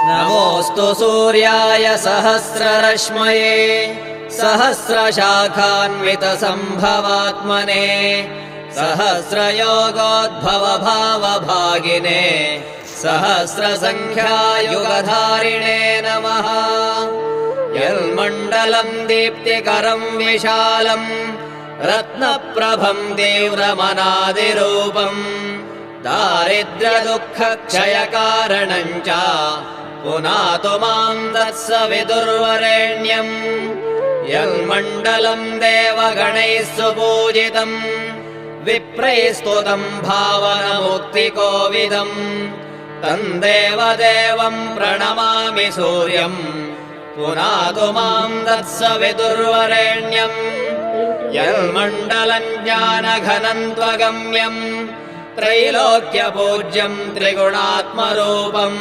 नमोऽस्तु सूर्याय सहस्ररश्मये सहस्रशाखान्वितसम्भवात्मने सहस्रयोगोद्भवभावभागिने सहस्रसङ्ख्यायुगधारिणे नमः। यन्मण्डलम् दीप्तिकरम् विशालम् रत्नप्रभम् तीव्रमनादिरूपम् दारिद्र्यदुःखक्षयकारणम् च पुनातु माम् तत्सवितुर्वरेण्यम्। यन्मण्डलम् देवगणैः सुपूजितम् विप्रैः स्तुतम् भावनमुक्तिकोविदम् तम् देवदेवम् प्रणमामि सूर्यम् पुनातु माम् तत्सवितुर्वरेण्यम्। यन्मण्डलम् ज्ञानघनम् त्वगम्यम् त्रैलोक्यपूज्यम् त्रिगुणात्मरूपम्